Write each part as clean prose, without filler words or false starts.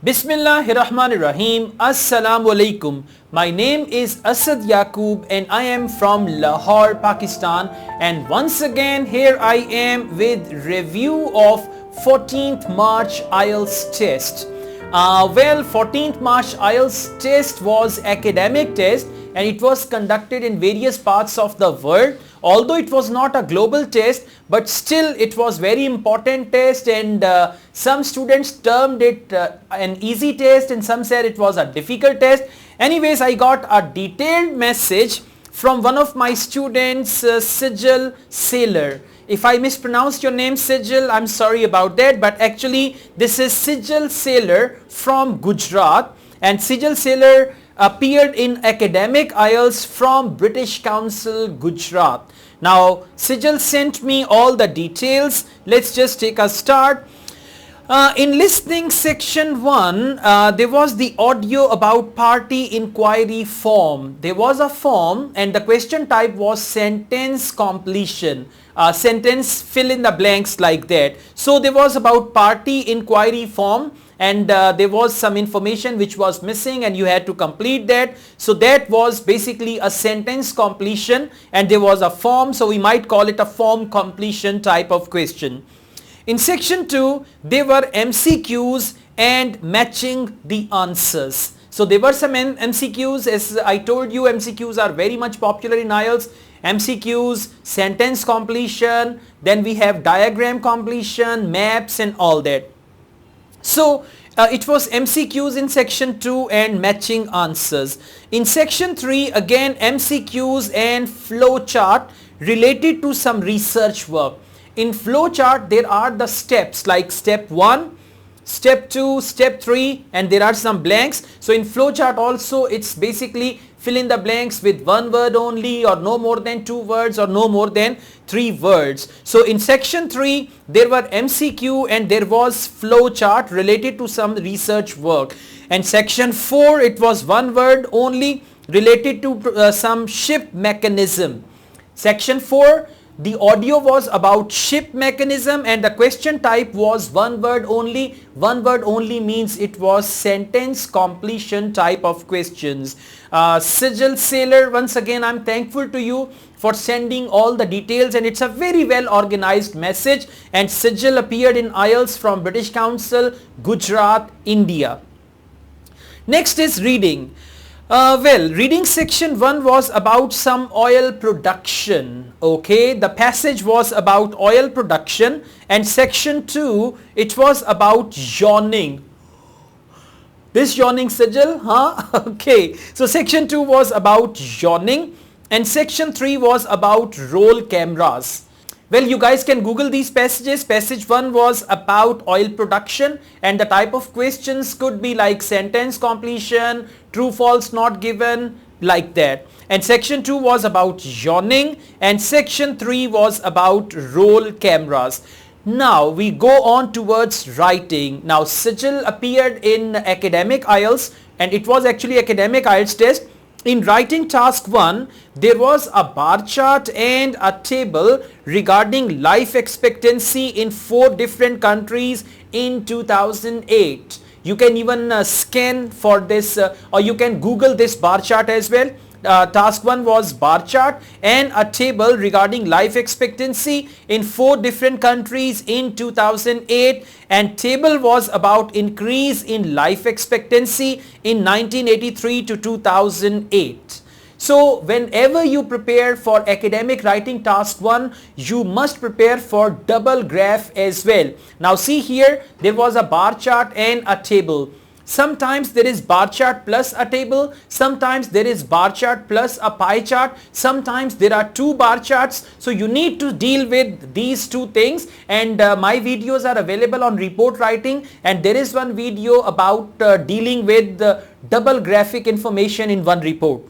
Bismillahirrahmanirrahim. Assalamu alaikum. My name is Asad Yaqub and I am from Lahore, Pakistan, and once again here I am with review of 14th March IELTS test. 14th March IELTS test was academic test and it was conducted in various parts of the world. Although it was not a global test, but still it was very important test, and some students termed it an easy test and some said it was a difficult test. Anyways, I got a detailed message from one of my students, Sijal Sailor. If I mispronounced your name, Sijal, I'm sorry about that, but actually this is Sijal Sailor from Gujarat, and Sijal Sailor appeared in academic IELTS from British Council, Gujarat. Now, Sijal sent me all the details. Let's just take a start. In listening section 1, there was the audio about party inquiry form. There was a form and the question type was sentence completion. Sentence fill in the blanks like that. So there was about party inquiry form, and there was some information which was missing and you had to complete that. So that was basically a sentence completion, and there was a form, so we might call it a form completion type of question. In section 2, there were MCQs and matching the answers. So there were some MCQs. As I told you, MCQs are very much popular in IELTS. MCQs, sentence completion, then we have diagram completion, maps and all that. So it was MCQs in section 2 and matching answers. In section 3, again MCQs and flowchart related to some research work. In flowchart, there are the steps like step 1, step 2, step 3, and there are some blanks. So in flowchart also, it's basically fill in the blanks with one word only, or no more than 2 words, or no more than 3 words. So in section 3, there were MCQ and there was flowchart related to some research work. And section 4, it was one word only related to some ship mechanism. Section 4, the audio was about ship mechanism and the question type was one word only. One word only means it was sentence completion type of questions. Sijal Sailor, once again I'm thankful to you for sending all the details, and it's a very well organized message, and Sijal appeared in IELTS from British Council, Gujarat, India. Next is reading. Reading section 1 was about some oil production. Okay, the passage was about oil production, and section 2, it was about yawning. This yawning, Sijal, huh? Okay, so section 2 was about yawning and section 3 was about roll cameras. Well, you guys can Google these passages. Passage 1 was about oil production and the type of questions could be like sentence completion, true, false, not given, like that. And section 2 was about yawning and section 3 was about roll cameras. Now we go on towards writing. Now Sijal appeared in academic IELTS and it was actually academic IELTS test. In writing task 1, there was a bar chart and a table regarding life expectancy in 4 different countries in 2008. You can even scan for this or you can Google this bar chart as well. Task 1 was bar chart and a table regarding life expectancy in 4 different countries in 2008, and table was about increase in life expectancy in 1983 to 2008. So whenever you prepare for academic writing task 1, you must prepare for double graph as well. Now see here, there was a bar chart and a table. Sometimes there is bar chart plus a table, sometimes there is bar chart plus a pie chart, sometimes there are 2 bar charts. So you need to deal with these 2 things, and my videos are available on report writing, and there is one video about dealing with double graphic information in one report.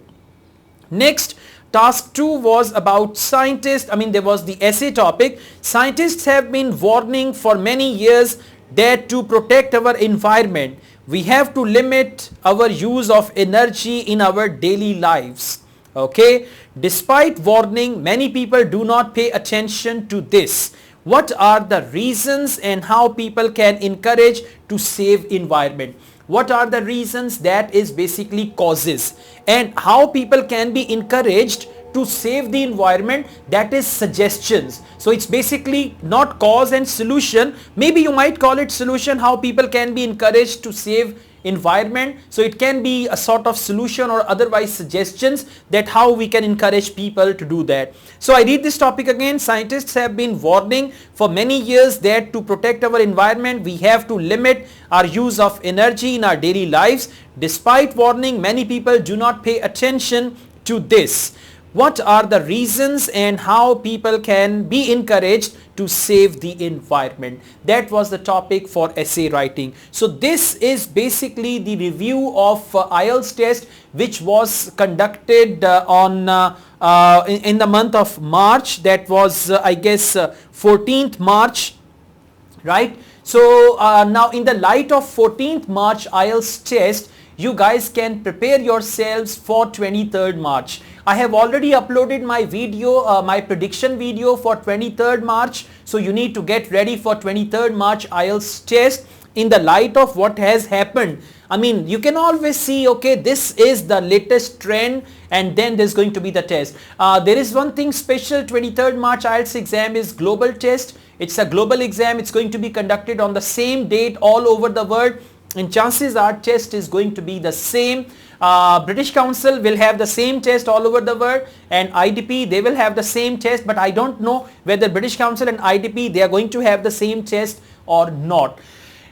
Next, task 2 was about scientists. There was the essay topic. Scientists have been warning for many years that to protect our environment, we have to limit our use of energy in our daily lives. Okay, despite warning, many people do not pay attention to this. What are the reasons and how people can encourage to save environment? What are the reasons, that is basically causes, and how people can be encouraged to save the environment, that is suggestions. So it's basically not cause and solution, maybe you might call it solution, how people can be encouraged to save environment. So it can be a sort of solution or otherwise suggestions that how we can encourage people to do that. So I read this topic again. Scientists have been warning for many years that to protect our environment we have to limit our use of energy in our daily lives. Despite warning, many people do not pay attention to this. What are the reasons and how people can be encouraged to save the environment? That was the topic for essay writing. So this is basically the review of IELTS test which was conducted in the month of March. That was I guess 14th March, right? So now in the light of 14th March IELTS test, you guys can prepare yourselves for 23rd March. I have already uploaded my video, my prediction video for 23rd March. So you need to get ready for 23rd March IELTS test in the light of what has happened. I mean, you can always see, okay, this is the latest trend and then there's going to be the test. There is one thing special, 23rd March IELTS exam is global test. It's a global exam. It's going to be conducted on the same date all over the world. And chances are test is going to be the same. British Council will have the same test all over the world, and IDP, they will have the same test, but I don't know whether British Council and IDP, they are going to have the same test or not.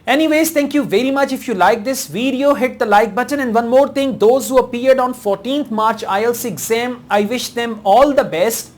Anyways, thank you very much. If you like this video, hit the like button. And one more thing, those who appeared on 14th March IELTS exam, I wish them all the best.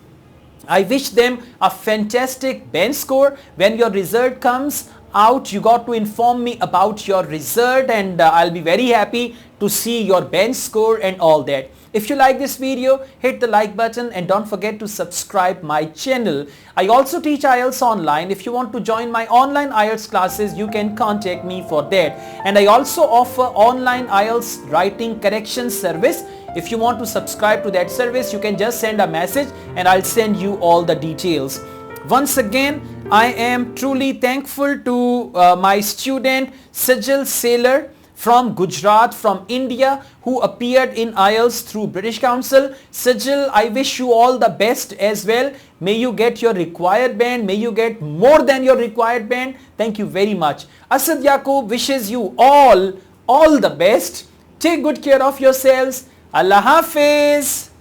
I wish them a fantastic bench score. When your result comes out, you got to inform me about your result, and I'll be very happy to see your bench score and all that. If you like this video, hit the like button and don't forget to subscribe my channel. I also teach IELTS online. If you want to join my online IELTS classes, you can contact me for that. And I also offer online IELTS writing correction service. If you want to subscribe to that service, you can just send a message and I'll send you all the details. Once again, I am truly thankful to my student Sajal Sailor from Gujarat, from India, who appeared in IELTS through British Council. Sajal, I wish you all the best as well. May you get your required band. May you get more than your required band. Thank you very much. Asad Yaqub wishes you all the best. Take good care of yourselves. Allah Hafiz.